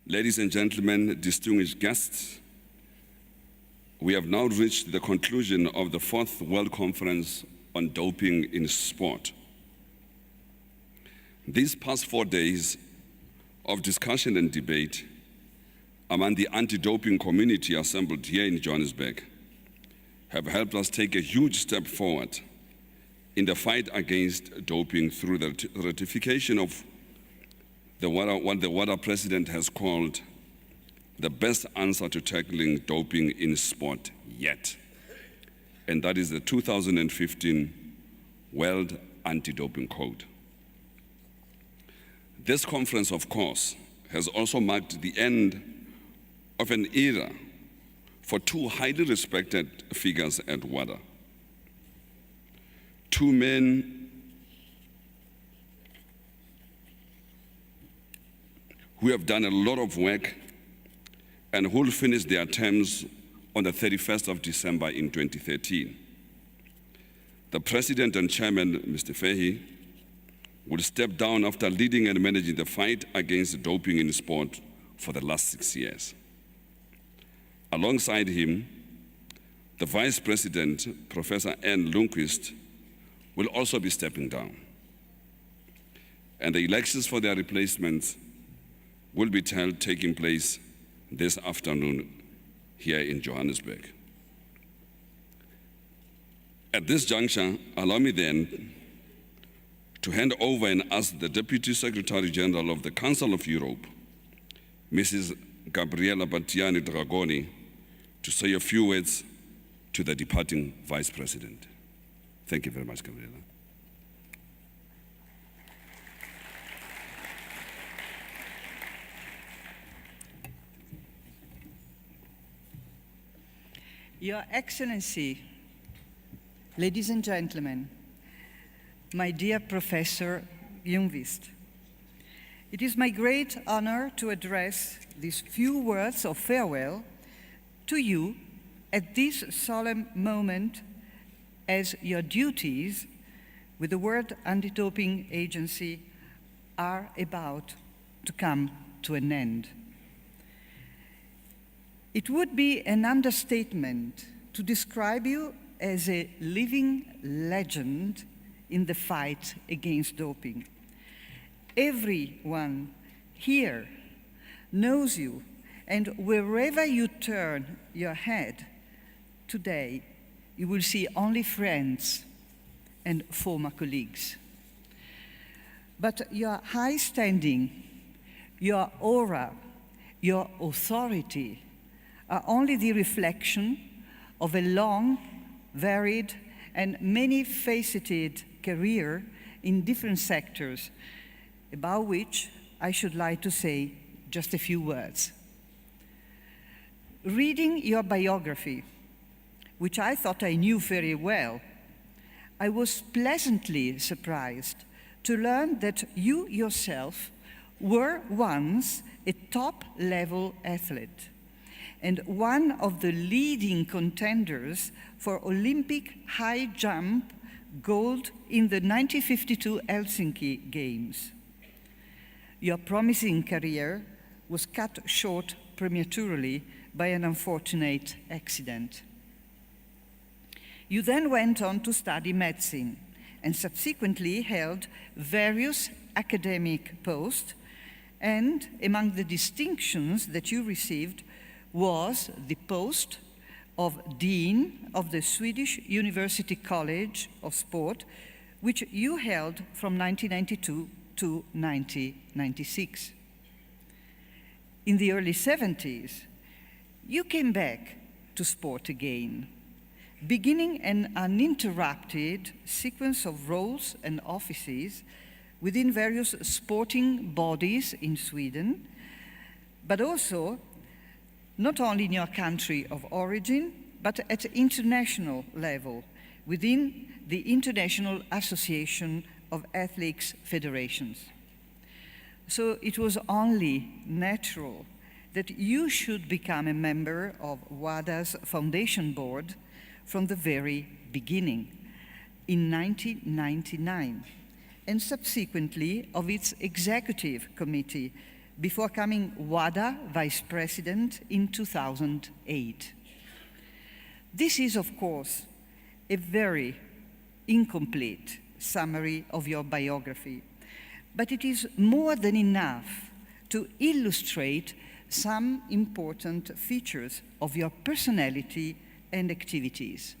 Ladies and gentlemen, distinguished guests, we have now reached the conclusion of the 4th World Conference on Doping in Sport. These past 4 days of discussion and debate among the anti-doping community assembled here in Johannesburg have helped us take a huge step forward in the fight against doping through the ratification of what the WADA president has called the best answer to tackling doping in sport yet. And that is the 2015 World Anti-Doping Code. This conference, of course, has also marked the end of an era for 2 highly respected figures at WADA. 2 men who have done a lot of work and who will finish their terms on the 31st of December in 2013. The President and Chairman, Mr. Fahey, will step down after leading and managing the fight against doping in sport for the last 6 years. Alongside him, the Vice President, Professor Anne Lundquist, will also be stepping down. And the elections for their replacements will be taking place this afternoon here in Johannesburg. At this juncture, allow me then to hand over and ask the Deputy Secretary General of the Council of Europe, Mrs. Gabriela Battiani Dragoni, to say a few words to the departing Vice President. Thank you very much, Gabriela. Your Excellency, ladies and gentlemen, my dear Professor Ljungqvist, it is my great honor to address these few words of farewell to you at this solemn moment as your duties with the World Anti-Doping Agency are about to come to an end. It would be an understatement to describe you as a living legend in the fight against doping. Everyone here knows you, and wherever you turn your head today, you will see only friends and former colleagues. But your high standing, your aura, your authority are only the reflection of a long, varied, and many-faceted career in different sectors, about which I should like to say just a few words. Reading your biography, which I thought I knew very well, I was pleasantly surprised to learn that you yourself were once a top-level athlete and one of the leading contenders for Olympic high jump gold in the 1952 Helsinki Games. Your promising career was cut short prematurely by an unfortunate accident. You then went on to study medicine and subsequently held various academic posts, and among the distinctions that you received was the post of Dean of the Swedish University College of Sport, which you held from 1992 to 1996. In the early 70s, you came back to sport again, beginning an uninterrupted sequence of roles and offices within various sporting bodies in Sweden, but also not only in your country of origin, but at international level, within the International Association of Athletics Federations. So it was only natural that you should become a member of WADA's foundation board from the very beginning, in 1999, and subsequently of its executive committee before becoming WADA Vice President in 2008. This is, of course, a very incomplete summary of your biography, but it is more than enough to illustrate some important features of your personality and activities: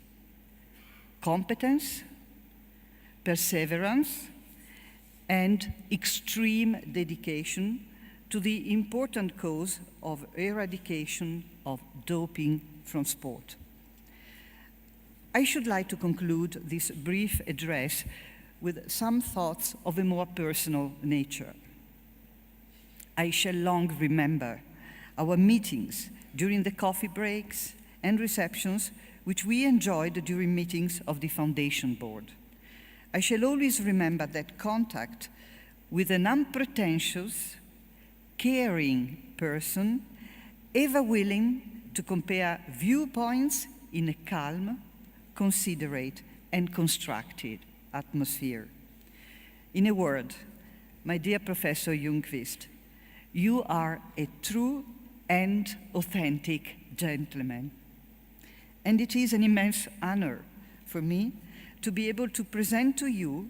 competence, perseverance, and extreme dedication to the important cause of eradication of doping from sport. I should like to conclude this brief address with some thoughts of a more personal nature. I shall long remember our meetings during the coffee breaks and receptions which we enjoyed during meetings of the Foundation Board. I shall always remember that contact with an unpretentious, caring person, ever willing to compare viewpoints in a calm, considerate, and constructive atmosphere. In a word, my dear Professor Ljungqvist, you are a true and authentic gentleman. And it is an immense honor for me to be able to present to you,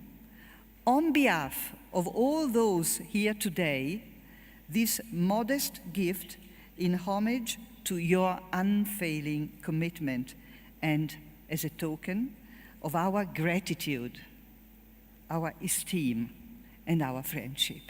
on behalf of all those here today, this modest gift in homage to your unfailing commitment and as a token of our gratitude, our esteem, and our friendship.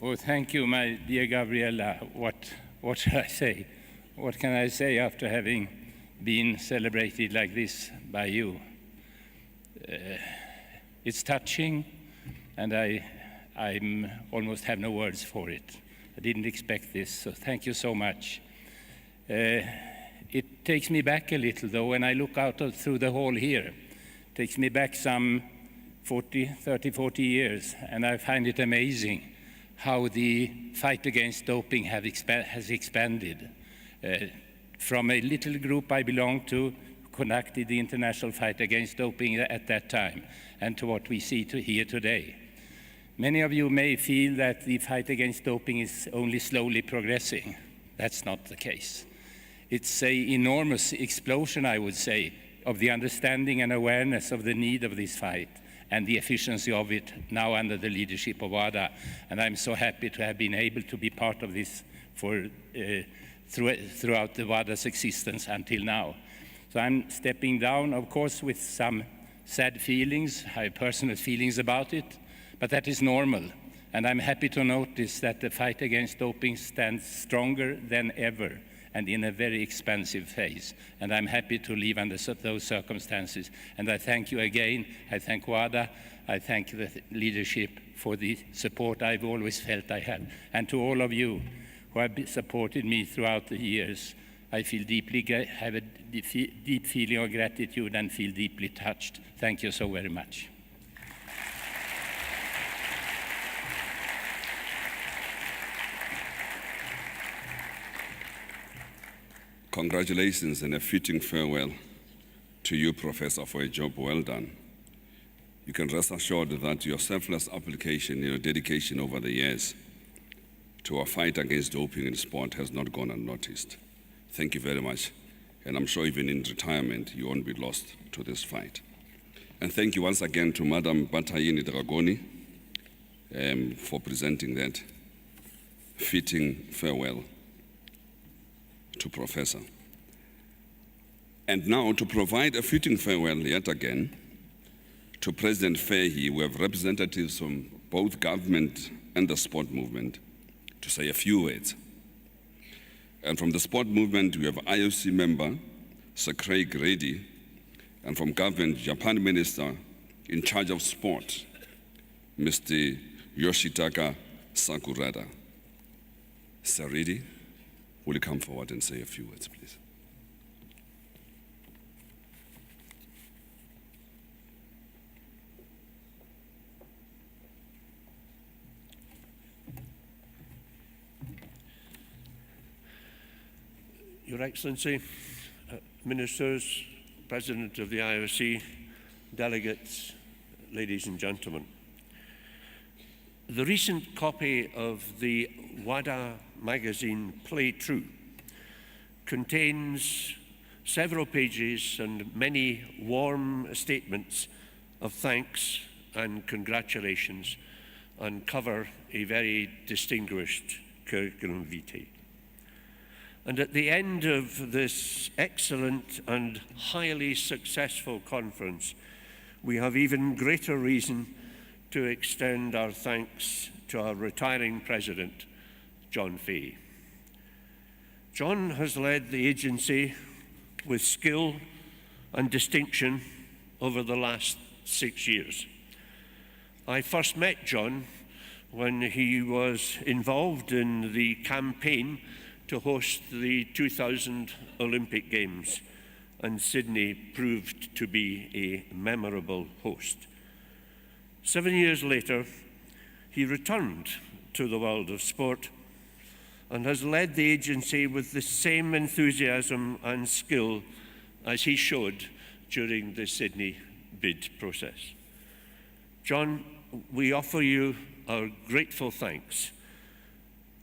Oh, thank you, my dear Gabriella. What shall I say? What can I say after having been celebrated like this by you? It's touching, and I almost have no words for it. I didn't expect this, so thank you so much. It takes me back a little, though, when I look out through the hall here. It takes me back some 30, 40 years, and I find it amazing how the fight against doping has expanded. From a little group I belonged to, who conducted the international fight against doping at that time, and to what we see here today. Many of you may feel that the fight against doping is only slowly progressing. That's not the case. It's an enormous explosion, I would say, of the understanding and awareness of the need of this fight and the efficiency of it now under the leadership of WADA. And I'm so happy to have been able to be part of this throughout the WADA's existence until now. So I'm stepping down, of course, with some sad feelings. I have personal feelings about it, but that is normal. And I'm happy to notice that the fight against doping stands stronger than ever and in a very expansive phase. And I'm happy to leave under those circumstances. And I thank you again. I thank WADA. I thank the leadership for the support I've always felt I have. And to all of you who have supported me throughout the years, I have a deep feeling of gratitude and feel deeply touched. Thank you so very much. Congratulations and a fitting farewell to you, Professor, for a job well done. You can rest assured that your selfless application, your dedication over the years to our fight against doping in sport has not gone unnoticed. Thank you very much. And I'm sure even in retirement, you won't be lost to this fight. And thank you once again to Madam Batayini Dragoni for presenting that. fitting farewell to Professor. And now, to provide a fitting farewell yet again to President Fahy, we have representatives from both government and the sport movement to say a few words. And from the sport movement, we have IOC member Sir Craig Reddy, and from government, Japan Minister in charge of sport, Mr. Yoshitaka Sakurada. Sir Reddy, will you come forward and say a few words, please? Your Excellency, Ministers, President of the IOC, delegates, ladies and gentlemen. The recent copy of the WADA magazine Play True contains several pages and many warm statements of thanks and congratulations and cover a very distinguished curriculum vitae. And at the end of this excellent and highly successful conference, we have even greater reason to extend our thanks to our retiring president, John Fahy. John has led the agency with skill and distinction over the last 6 years. I first met John when he was involved in the campaign to host the 2000 Olympic Games, and Sydney proved to be a memorable host. 7 years later, he returned to the world of sport and has led the agency with the same enthusiasm and skill as he showed during the Sydney bid process. John, we offer you our grateful thanks,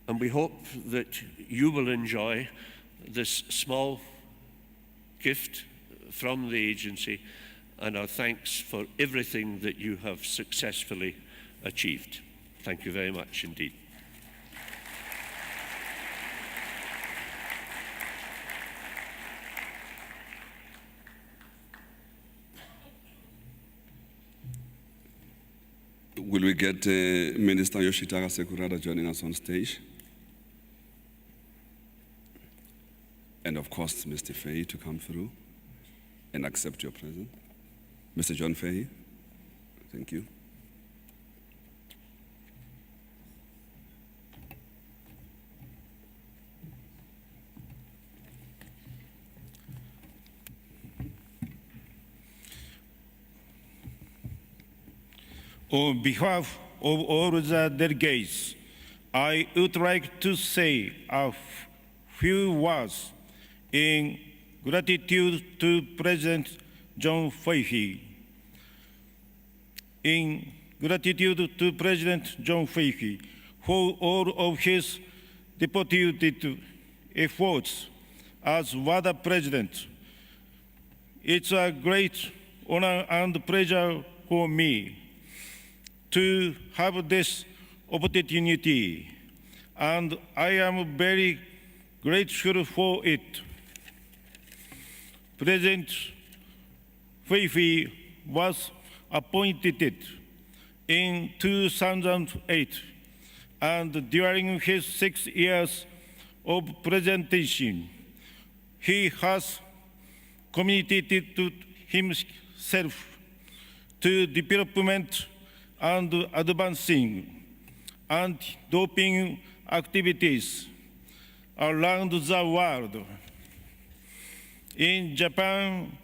and we hope that you will enjoy this small gift from the agency and our thanks for everything that you have successfully achieved. Thank you very much indeed. Will we get Minister Yoshitaka Sakurada joining us on stage? And of course, Mr. Fahy to come through and accept your present. Mr. John Fahy, thank you. On behalf of all the delegates, I would like to say a few words in gratitude to President John Fahy. In gratitude to President John Fahy for all of his devoted efforts as WADA President. It's a great honor and pleasure for me to have this opportunity, and I am very grateful for it. President Fahy was appointed in 2008, and during his 6 years of presidency, he has committed to himself to development and advancing anti-doping activities around the world. In Japan,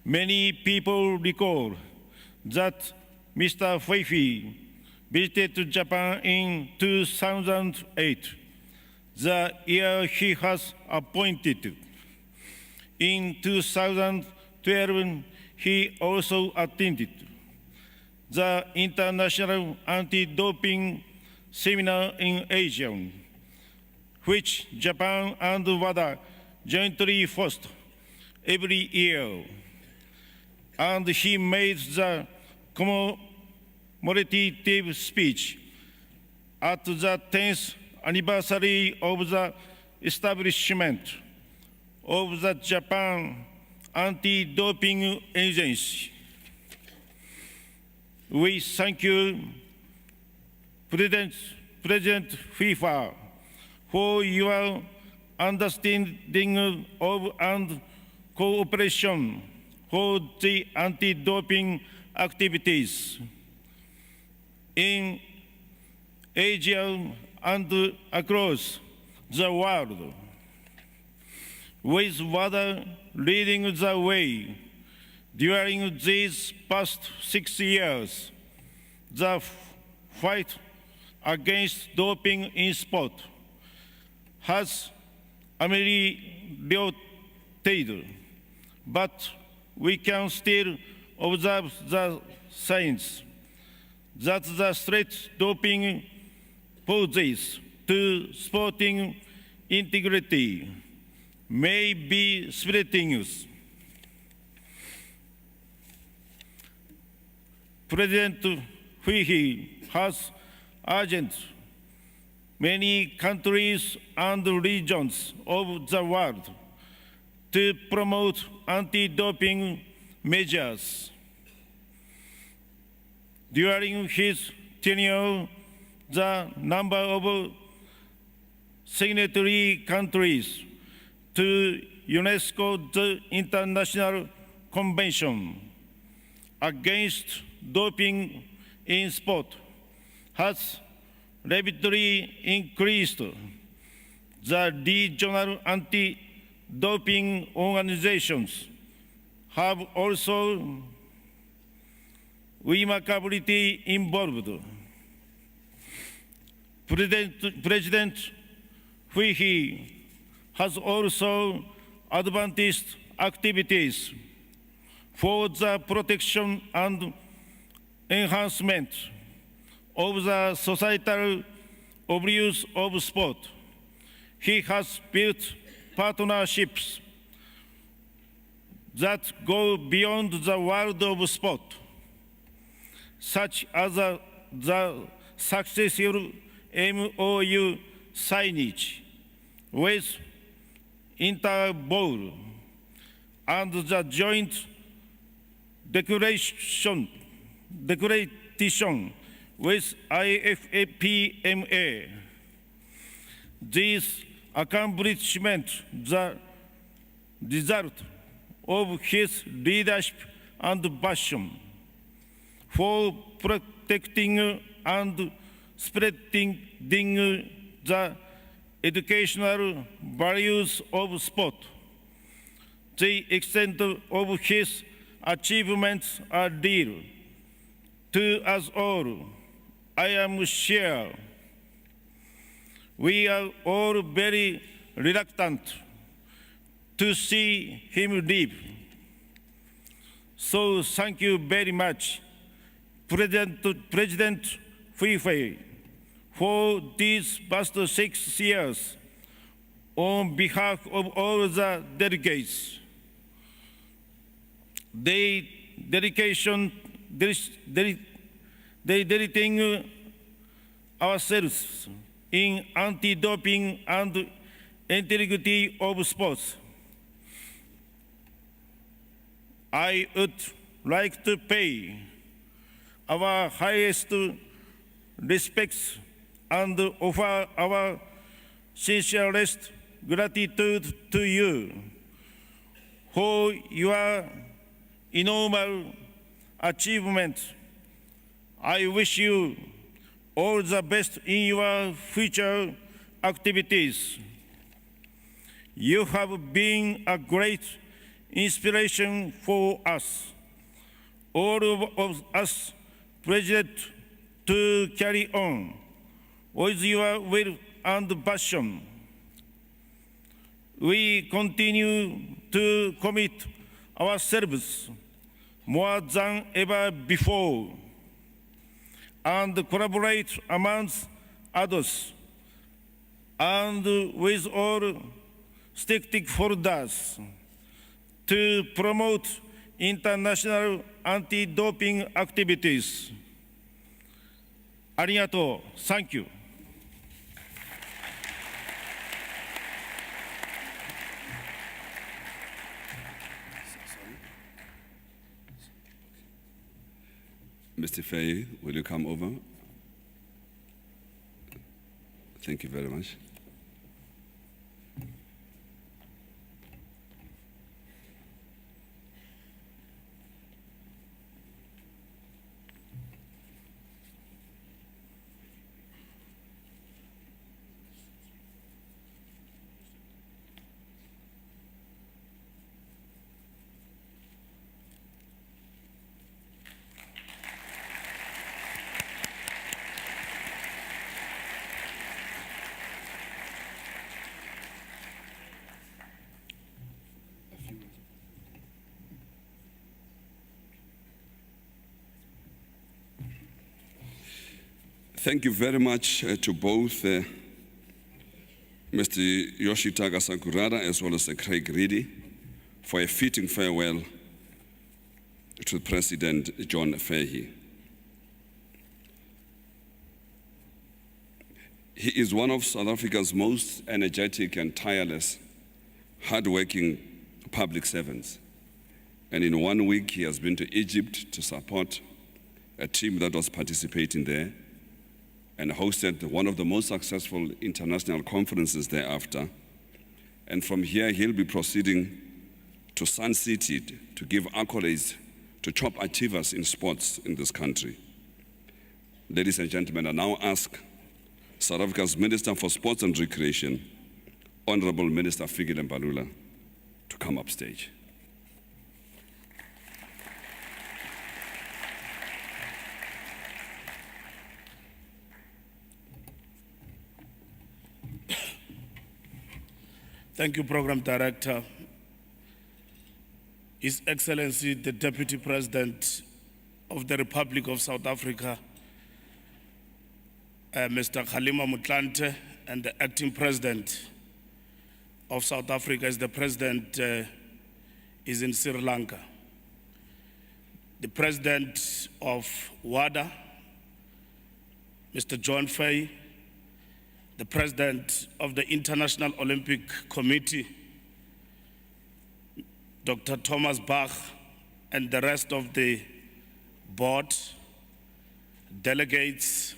many people recall that Mr. Fahy visited Japan in 2008, the year he was appointed. In 2012, he also attended the International Anti-Doping Seminar in Asia, which Japan and WADA jointly host every year. And he made the commemorative speech at the 10th anniversary of the establishment of the Japan Anti-Doping Agency. We thank you, President FIFA, for your understanding of and cooperation for the anti-doping activities in Asia and across the world, with WADA leading the way. During these past 6 years, the fight against doping in sport has ameliorated, but we can still observe the signs that the threat doping poses to sporting integrity may be spreading. President Fiji has urged many countries and regions of the world to promote anti-doping measures. During his tenure, the number of signatory countries to UNESCO's International Convention against doping in sport has rapidly increased. The regional anti-doping organizations have also remarkably involved. President Fiji has also advanced activities for the protection and enhancement of the societal abuse of sport. He has built partnerships that go beyond the world of sport, such as the successful MOU signage with Interpol and the joint declaration with IFAPMA. This accomplishment, the result of his leadership and passion for protecting and spreading the educational values of sport. The extent of his achievements are dear to us all, I am sure. We are all very reluctant to see him leave. So thank you very much, President FIFA, for these past 6 years on behalf of all the delegates. They dedicating ourselves in anti-doping and integrity of sports. I would like to pay our highest respects and offer our sincerest gratitude to you for your enormous achievements. I wish you all the best in your future activities. You have been a great inspiration for us, all of us, President, to carry on with your will and passion. We continue to commit ourselves more than ever before and collaborate amongst others and with all stakeholders to promote international anti-doping activities. ありがとう。Thank you. Mr. Fay, will you come over? Thank you very much. Thank you very much to both Mr. Yoshitaka Sakurada as well as Craig Reedy for a fitting farewell to President John Fahey. He is one of South Africa's most energetic and tireless, hardworking public servants. And in 1 week, he has been to Egypt to support a team that was participating there and hosted one of the most successful international conferences thereafter. And from here, he'll be proceeding to Sun City to give accolades to top achievers in sports in this country. Ladies and gentlemen, I now ask South Africa's Minister for Sports and Recreation, Honorable Minister Fikile Mbalula, to come upstage. Thank you, Program Director. His Excellency, the Deputy President of the Republic of South Africa, Mr. Kgalema Motlanthe, and the Acting President of South Africa, as the President is in Sri Lanka. The President of WADA, Mr. John Fay, the President of the International Olympic Committee, Dr. Thomas Bach, and the rest of the board, delegates,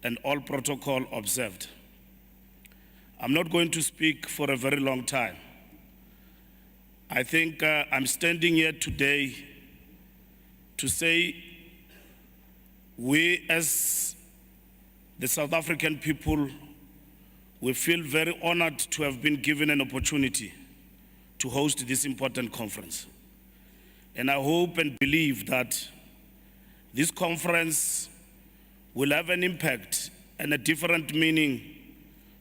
and all protocol observed. I'm not going to speak for a very long time. I think I'm standing here today to say we as the South African people, we feel very honored to have been given an opportunity to host this important conference. And I hope and believe that this conference will have an impact and a different meaning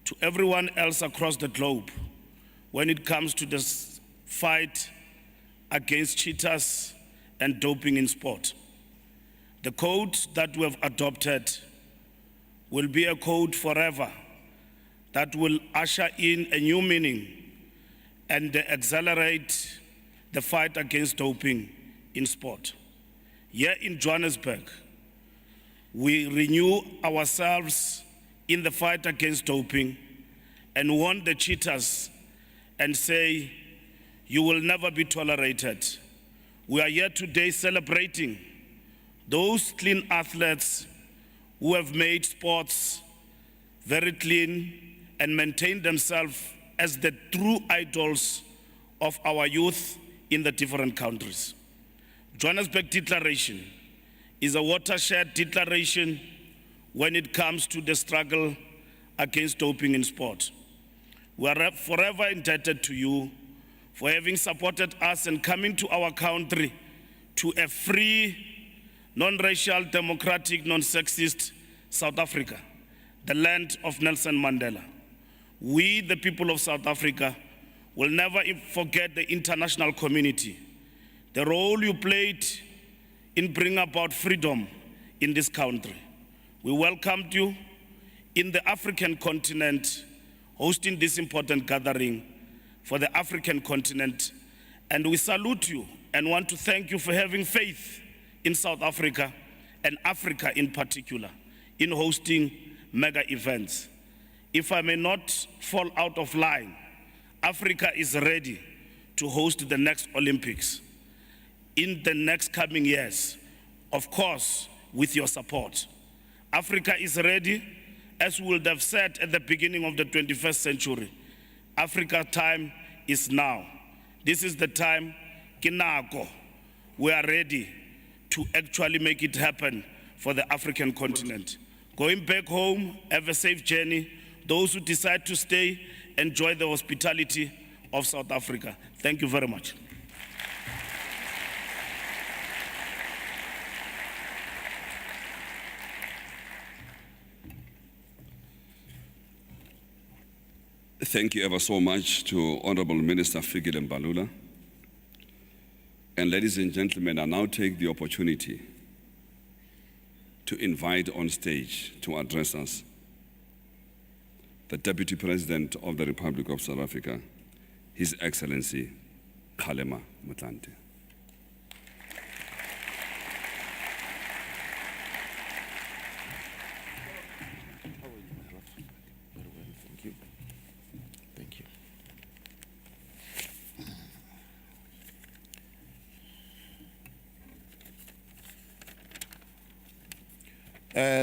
to everyone else across the globe when it comes to this fight against cheaters and doping in sport. The code that we have adopted will be a code forever that will usher in a new meaning and accelerate the fight against doping in sport. Here in Johannesburg, we renew ourselves in the fight against doping and warn the cheaters and say, you will never be tolerated. We are here today celebrating those clean athletes who have made sports very clean and maintain themselves as the true idols of our youth in the different countries. Johannesburg Declaration is a watershed declaration when it comes to the struggle against doping in sport. We are forever indebted to you for having supported us and coming to our country to a free, non-racial, democratic, non-sexist South Africa, the land of Nelson Mandela. We, the people of South Africa, will never forget the international community, the role you played in bringing about freedom in this country. We welcomed you in the African continent, hosting this important gathering for the African continent, and we salute you and want to thank you for having faith in South Africa and Africa in particular in hosting mega events. If I may not fall out of line, Africa is ready to host the next Olympics in the next coming years. of course, with your support. Africa is ready, as we would have said at the beginning of the 21st century. Africa time is now. This is the time, kinako. We are ready to actually make it happen for the African continent. Going back home, have a safe journey. Those who decide to stay, enjoy the hospitality of South Africa. Thank you very much. Thank you ever so much to Honorable Minister Fikile Mbalula. And ladies and gentlemen, I now take the opportunity to invite on stage to address us the Deputy President of the Republic of South Africa, His Excellency Kgalema Motlanthe.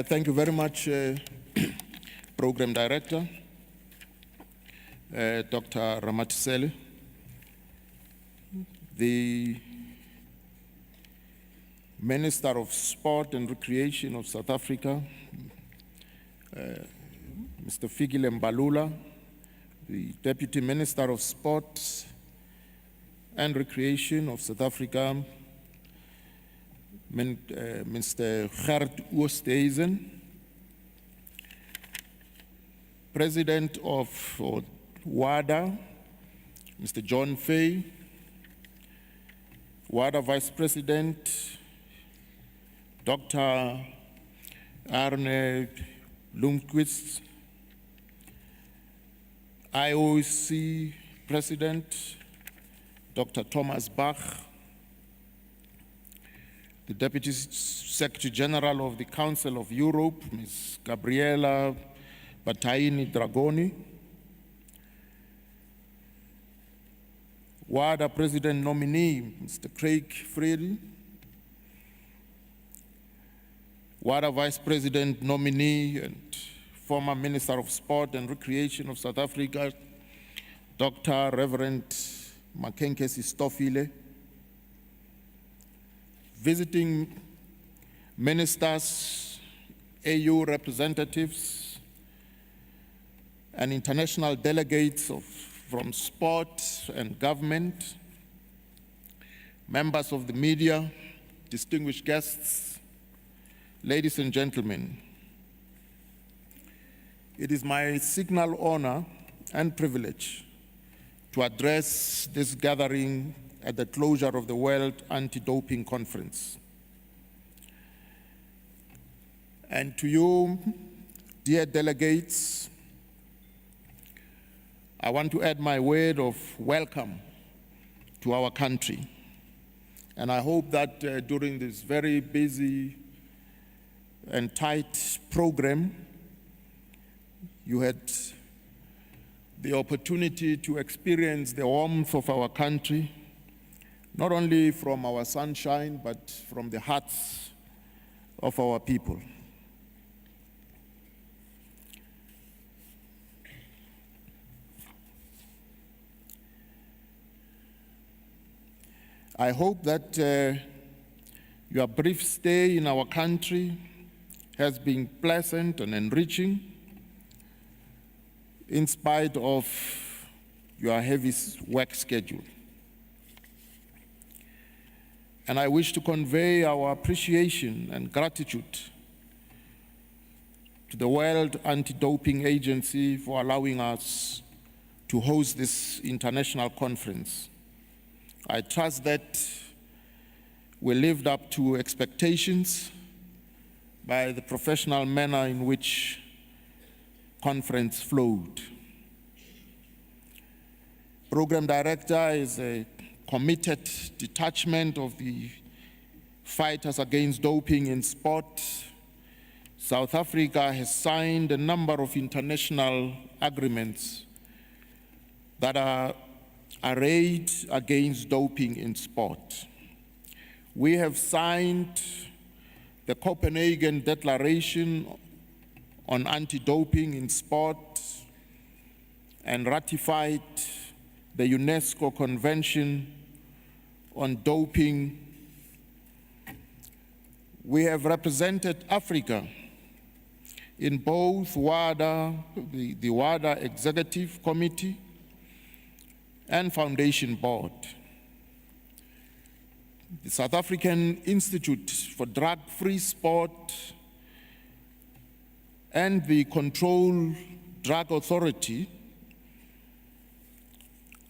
Thank you very much, Program Director, Dr. Ramathisele. The Minister of Sport and Recreation of South Africa, Mr. Fikile Mbalula, the Deputy Minister of Sport and Recreation of South Africa, Mr. Gert Oosthuizen, President of WADA, Mr. John Fay, WADA Vice President, Dr. Arne Lundqvist, IOC President, Dr. Thomas Bach, the Deputy Secretary General of the Council of Europe, Ms. Gabriela Battaini Dragoni, WADA President nominee, Mr. Craig Freire, WADA Vice President nominee and former Minister of Sport and Recreation of South Africa, Dr. Reverend Makenkesi Stofile, visiting ministers, AU representatives, and international delegates from sport and government, members of the media, distinguished guests, ladies and gentlemen. It is my signal honor and privilege to address this gathering at the closure of the World Anti-Doping Conference. And to you, dear delegates, I want to add my word of welcome to our country. And I hope that during this very busy and tight program, you had the opportunity to experience the warmth of our country, not only from our sunshine, but from the hearts of our people. I hope that your brief stay in our country has been pleasant and enriching in spite of your heavy work schedule. And I wish to convey our appreciation and gratitude to the World Anti-Doping Agency for allowing us to host this international conference. I trust that we lived up to expectations by the professional manner in which conference flowed. Program Director is a committed detachment of the fighters against doping in sport. South Africa has signed a number of international agreements that are arrayed against doping in sport. We have signed the Copenhagen Declaration on Anti-Doping in Sport, and ratified the UNESCO Convention on Doping. We have represented Africa in both WADA, the WADA Executive Committee, and Foundation Board. The South African Institute for Drug-Free Sport and the Control Drug Authority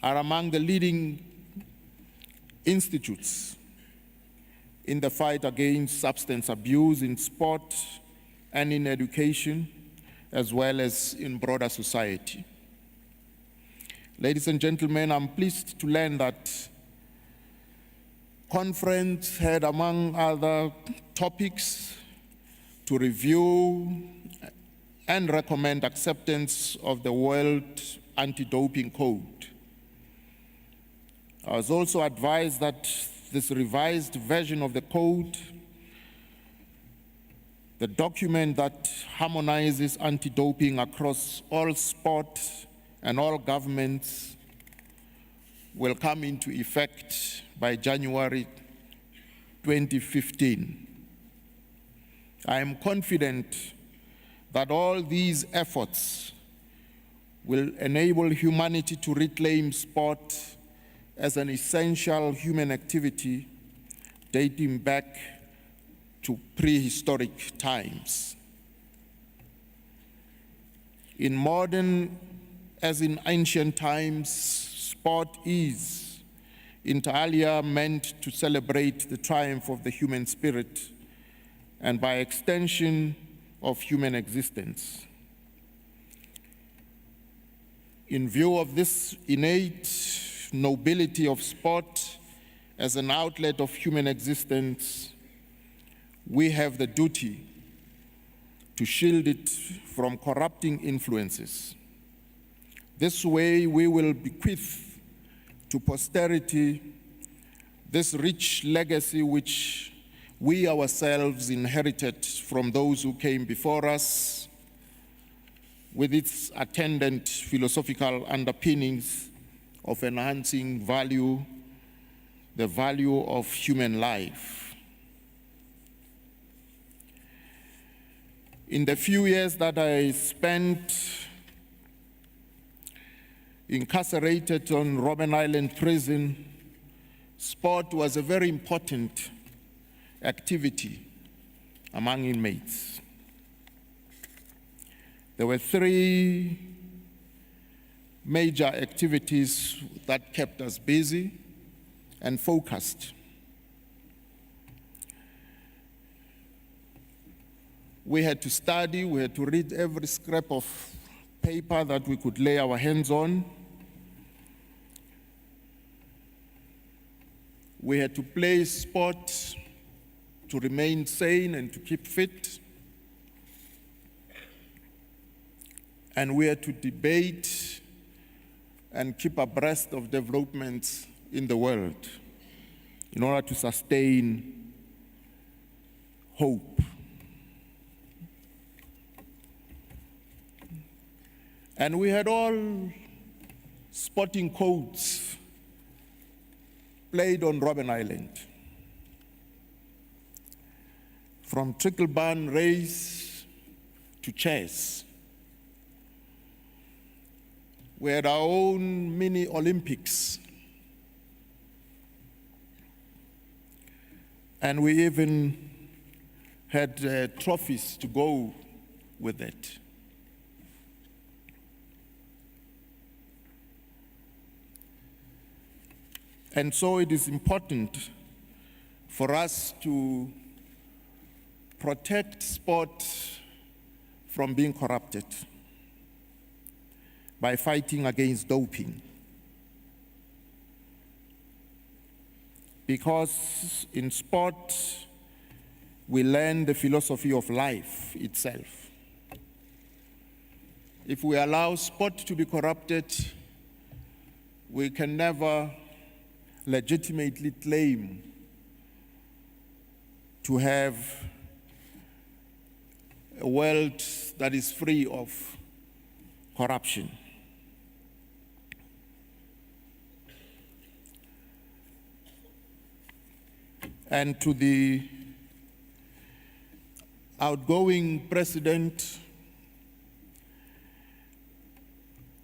are among the leading institutes in the fight against substance abuse in sport and in education, as well as in broader society. Ladies and gentlemen, I'm pleased to learn that conference had, among other topics, to review and recommend acceptance of the World Anti-Doping Code. I was also advised that this revised version of the code, the document that harmonizes anti-doping across all sport and all governments, will come into effect by January 2015. I am confident that all these efforts will enable humanity to reclaim sport as an essential human activity dating back to prehistoric times. In modern as in ancient times, sport is, inter alia, meant to celebrate the triumph of the human spirit and by extension of human existence. In view of this innate nobility of sport as an outlet of human existence, we have the duty to shield it from corrupting influences. This way, we will bequeath to posterity this rich legacy which we ourselves inherited from those who came before us, with its attendant philosophical underpinnings of enhancing value, the value of human life. In the few years that I spent incarcerated on Robben Island Prison, sport was a very important activity among inmates. There were three major activities that kept us busy and focused. We had to study, we had to read every scrap of paper that we could lay our hands on. We had to play sport to remain sane and to keep fit. And we had to debate and keep abreast of developments in the world in order to sustain hope. And we had all sporting codes played on Robben Island. From trickle-barn race to chess. We had our own mini Olympics. And we even had trophies to go with it. And so it is important for us to protect sport from being corrupted by fighting against doping. Because in sport, we learn the philosophy of life itself. If we allow sport to be corrupted, we can never legitimately claim to have a world that is free of corruption. And to the outgoing president,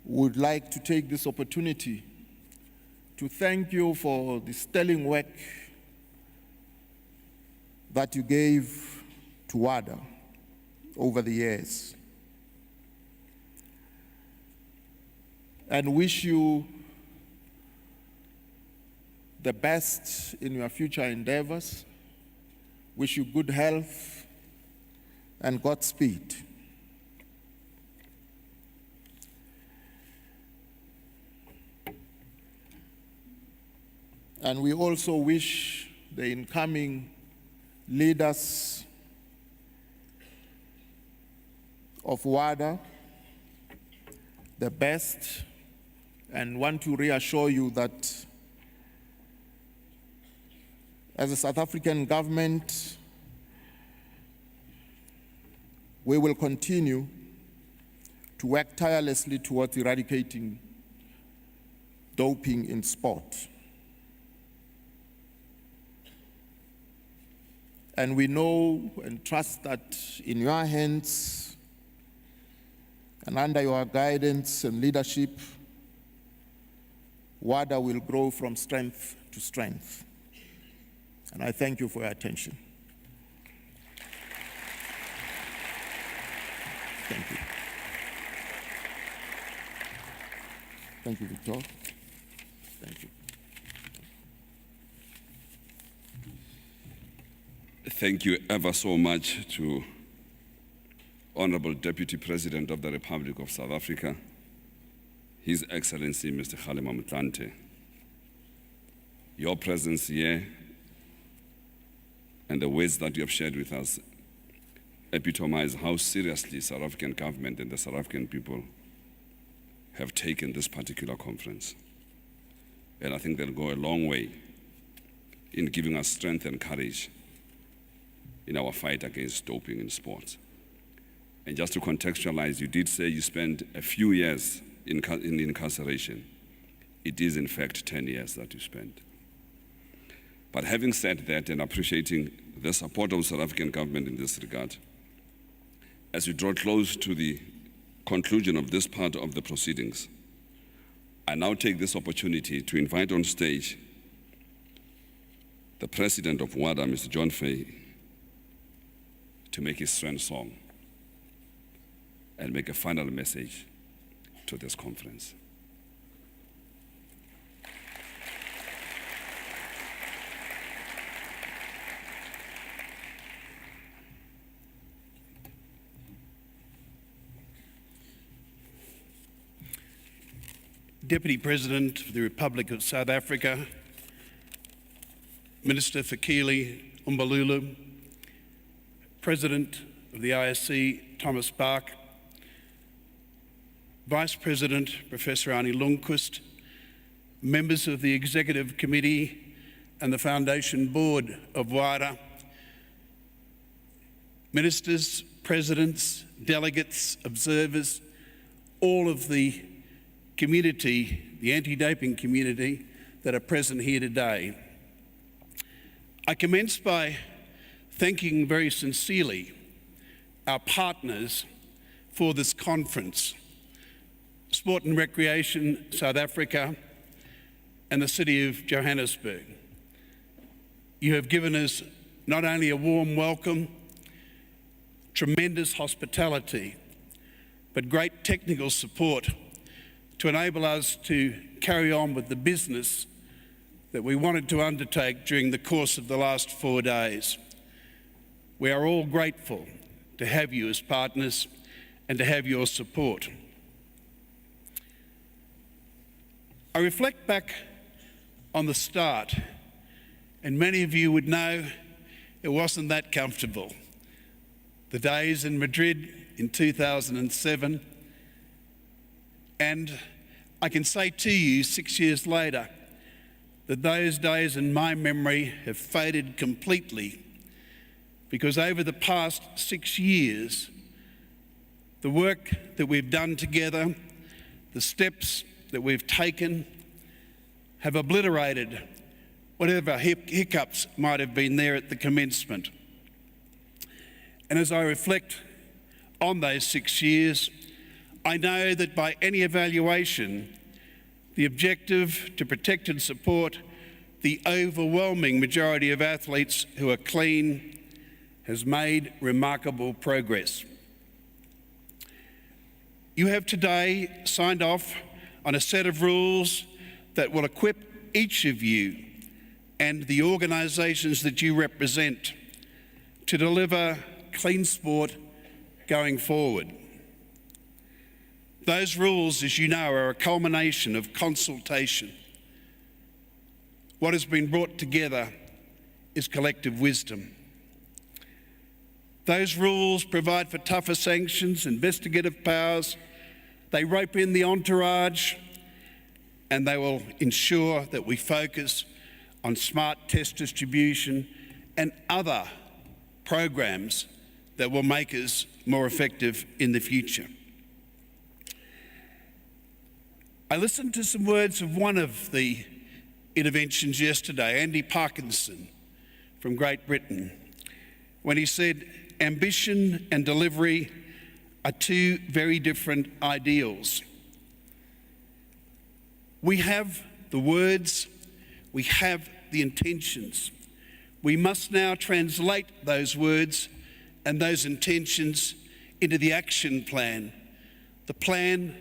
would like to take this opportunity to thank you for the sterling work that you gave to WADA over the years, and wish you the best in your future endeavors, wish you good health and Godspeed. And we also wish the incoming leaders of WADA the best, and want to reassure you that as a South African government, we will continue to work tirelessly towards eradicating doping in sport. And we know and trust that in your hands and under your guidance and leadership, WADA will grow from strength to strength. And I thank you for your attention. Thank you. Thank you, Victor. Thank you. Thank you ever so much to Honorable Deputy President of the Republic of South Africa, His Excellency Mr. Kgalema Motlanthe. Your presence here and the words that you have shared with us epitomize how seriously South African government and the South African people have taken this particular conference. And I think they'll go a long way in giving us strength and courage in our fight against doping in sports. And just to contextualize, you did say you spent a few years in incarceration. It is in fact 10 years that you spent. But having said that, and appreciating the support of the South African government in this regard, as we draw close to the conclusion of this part of the proceedings, I now take this opportunity to invite on stage the President of WADA, Mr. John Fay, to make his strand song and make a final message to this conference. Deputy President of the Republic of South Africa, Minister Fikile Mbalula, President of the ISC, Thomas Bach, Vice President, Professor Arnie Lundquist, members of the Executive Committee and the Foundation Board of WADA, ministers, presidents, delegates, observers, all of the community, the anti-doping community that are present here today. I commence by thanking very sincerely our partners for this conference, Sport and Recreation South Africa and the City of Johannesburg. You have given us not only a warm welcome, tremendous hospitality, but great technical support to enable us to carry on with the business that we wanted to undertake during the course of the last 4 days. We are all grateful to have you as partners and to have your support. I reflect back on the start, and many of you would know it wasn't that comfortable. The days in Madrid in 2007, and I can say to you 6 years later that those days in my memory have faded completely, because over the past 6 years the work that we've done together, the steps that we've taken, have obliterated whatever hiccups might have been there at the commencement. And as I reflect on those 6 years, I know that by any evaluation, the objective to protect and support the overwhelming majority of athletes who are clean has made remarkable progress. You have today signed off on a set of rules that will equip each of you and the organisations that you represent to deliver clean sport going forward. Those rules, as you know, are a culmination of consultation. What has been brought together is collective wisdom. Those rules provide for tougher sanctions, investigative powers, they rope in the entourage, and they will ensure that we focus on smart test distribution and other programs that will make us more effective in the future. I listened to some words of one of the interventions yesterday, Andy Parkinson from Great Britain, when he said, ambition and delivery are two very different ideals. We have the words, we have the intentions. We must now translate those words and those intentions into the action plan, the plan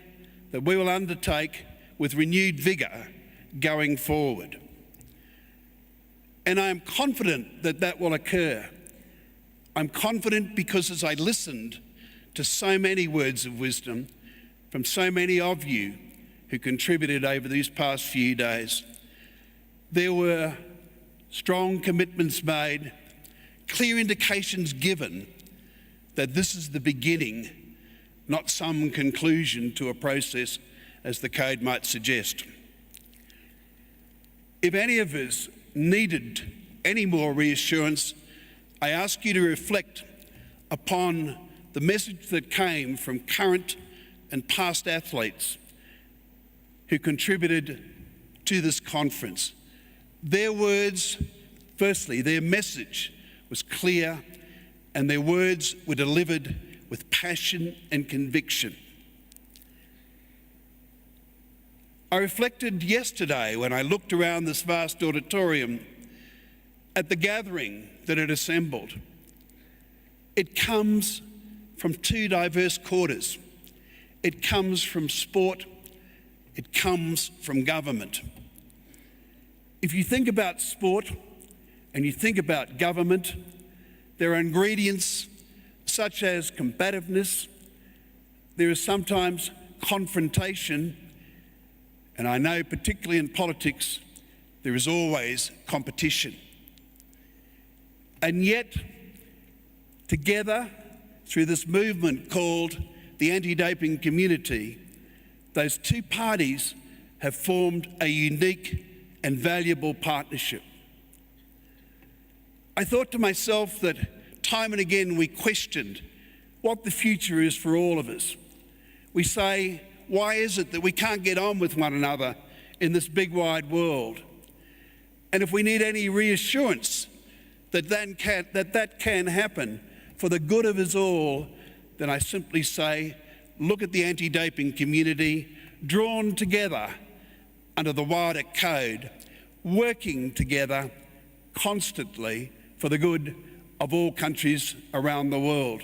that we will undertake with renewed vigour going forward. And I am confident that that will occur. I'm confident because as I listened to so many words of wisdom from so many of you who contributed over these past few days, there were strong commitments made, clear indications given that this is the beginning, not some conclusion to a process as the code might suggest. If any of us needed any more reassurance, I ask you to reflect upon the message that came from current and past athletes who contributed to this conference. Their words, firstly, their message was clear and their words were delivered with passion and conviction. I reflected yesterday when I looked around this vast auditorium at the gathering that had assembled. It comes from two diverse quarters. It comes from sport, it comes from government. If you think about sport and you think about government, there are ingredients such as combativeness, there is sometimes confrontation, and I know particularly in politics, there is always competition. And yet, together, through this movement called the anti-doping community, those two parties have formed a unique and valuable partnership. I thought to myself that time and again we questioned what the future is for all of us. We say, why is it that we can't get on with one another in this big wide world? And if we need any reassurance that that can happen for the good of us all, then I simply say, look at the anti-doping community drawn together under the WADA code, working together constantly for the good of all countries around the world.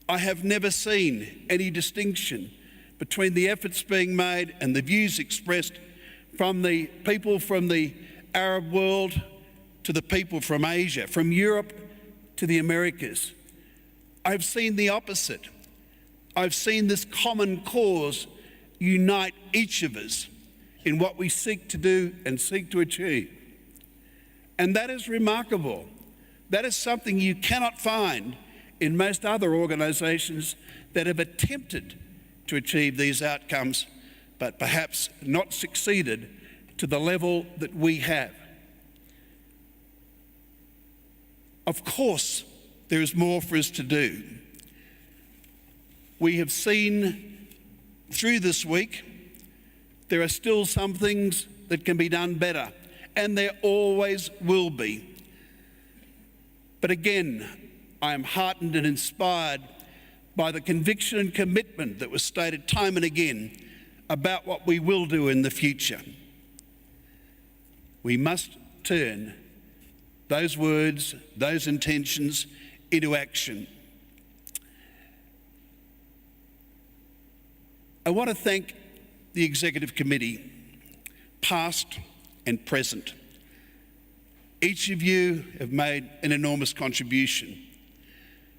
I have never seen any distinction between the efforts being made and the views expressed from the people from the Arab world to the people from Asia, from Europe to the Americas. I've seen the opposite. I've seen this common cause unite each of us in what we seek to do and seek to achieve. And that is remarkable. That is something you cannot find in most other organisations that have attempted to achieve these outcomes, but perhaps not succeeded to the level that we have. Of course, there is more for us to do. we have seen through this week, there are still some things that can be done better, and there always will be. But again, I am heartened and inspired by the conviction and commitment that was stated time and again about what we will do in the future. We must turn those words, those intentions into action. I want to thank the Executive Committee, past and present. Each of you have made an enormous contribution,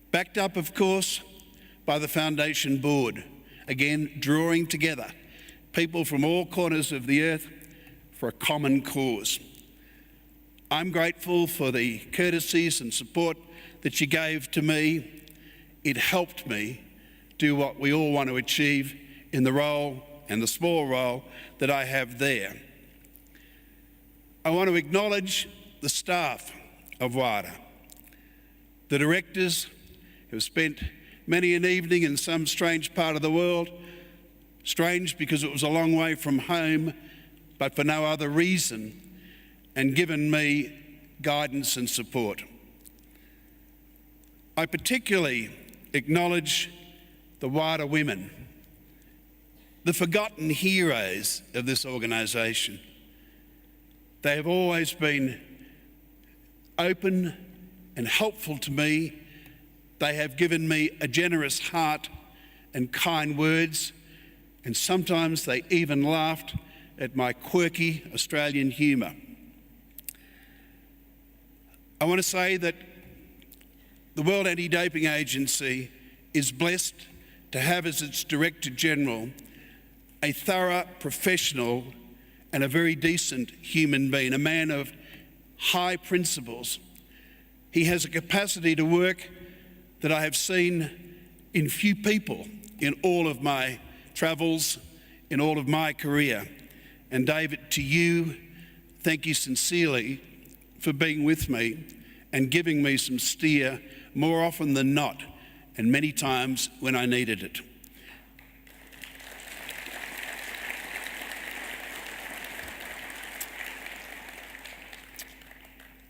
backed up, of course, by the Foundation Board, again, drawing together people from all corners of the earth for a common cause. I'm grateful for the courtesies and support that you gave to me. It helped me do what we all want to achieve in the role and the small role that I have there. I want to acknowledge the staff of WADA, the directors who have spent many an evening in some strange part of the world, strange because it was a long way from home, but for no other reason, and given me guidance and support. I particularly acknowledge the WADA women, the forgotten heroes of this organisation. They have always been open and helpful to me. They have given me a generous heart and kind words, and sometimes they even laughed at my quirky Australian humour. I want to say that the World Anti-Doping Agency is blessed to have as its Director General a thorough professional and a very decent human being, a man of high principles. He has a capacity to work that I have seen in few people in all of my travels, in all of my career. And David, to you, thank you sincerely for being with me and giving me some steer more often than not, and many times when I needed it.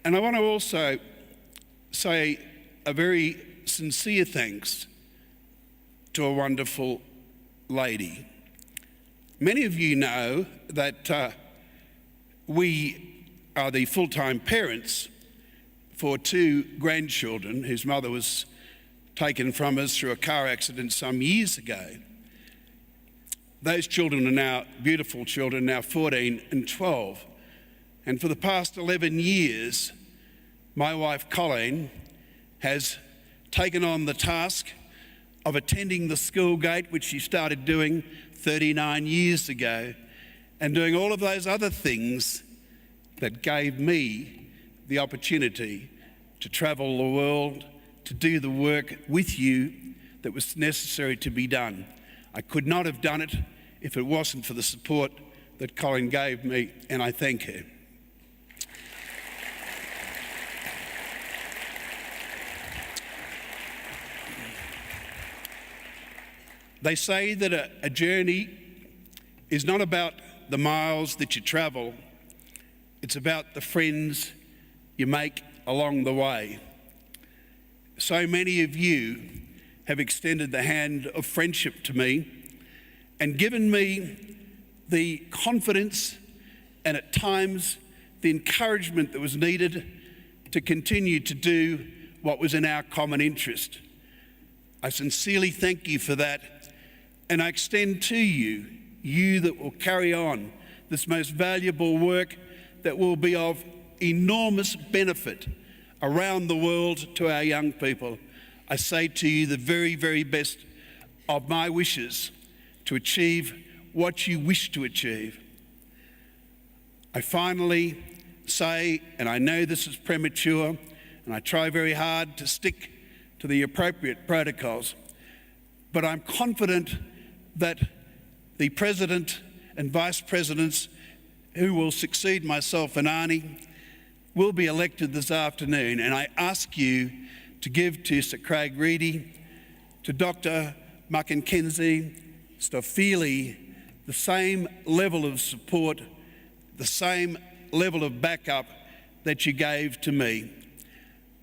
And I want to also say a very sincere thanks to a wonderful lady. Many of you know that we are the full-time parents for two grandchildren whose mother was taken from us through a car accident some years ago. Those children are now beautiful children, now 14 and 12. And for the past 11 years, my wife Colleen has taken on the task of attending the school gate, which she started doing 39 years ago, and doing all of those other things that gave me the opportunity to travel the world, to do the work with you that was necessary to be done. I could not have done it if it wasn't for the support that Colleen gave me, and I thank her. They say that a journey is not about the miles that you travel, it's about the friends you make along the way. So many of you have extended the hand of friendship to me and given me the confidence and at times the encouragement that was needed to continue to do what was in our common interest. I sincerely thank you for that, and I extend to you, you that will carry on this most valuable work that will be of enormous benefit around the world to our young people. I say to you the very, very best of my wishes to achieve what you wish to achieve. I finally say, and I know this is premature, and I try very hard to stick to the appropriate protocols, but I'm confident that the President and Vice Presidents who will succeed myself and Arnie will be elected this afternoon, and I ask you to give to Sir Craig Reedy, to Dr. Mackenzie, Stoffeli, the same level of support, the same level of backup that you gave to me.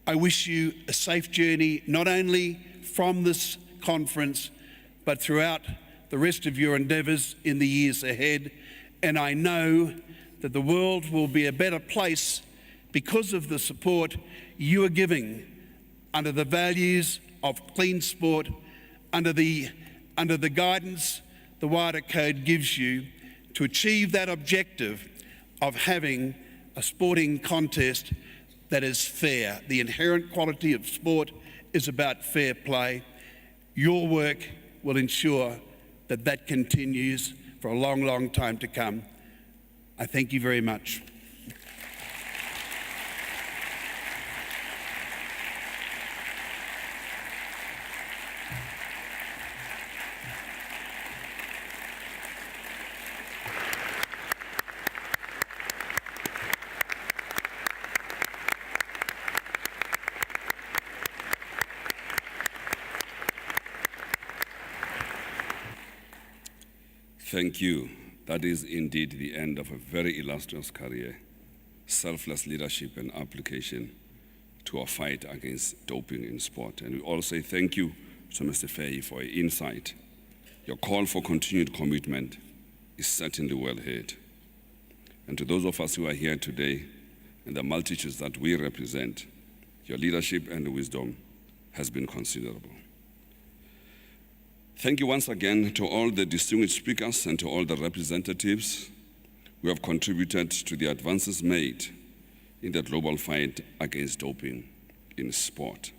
I wish you a safe journey, not only from this conference, but throughout the rest of your endeavours in the years ahead. And I know that the world will be a better place because of the support you are giving under the values of clean sport, under the guidance the WADA Code gives you to achieve that objective of having a sporting contest that is fair. The inherent quality of sport is about fair play. Your work will ensure that that continues for a long, long time to come. I thank you very much. Thank you. That is indeed the end of a very illustrious career, selfless leadership and application to our fight against doping in sport. And we all say thank you to Mr. Faye for your insight. Your call for continued commitment is certainly well heard. And to those of us who are here today and the multitudes that we represent, your leadership and wisdom has been considerable. Thank you once again to all the distinguished speakers and to all the representatives who have contributed to the advances made in the global fight against doping in sport.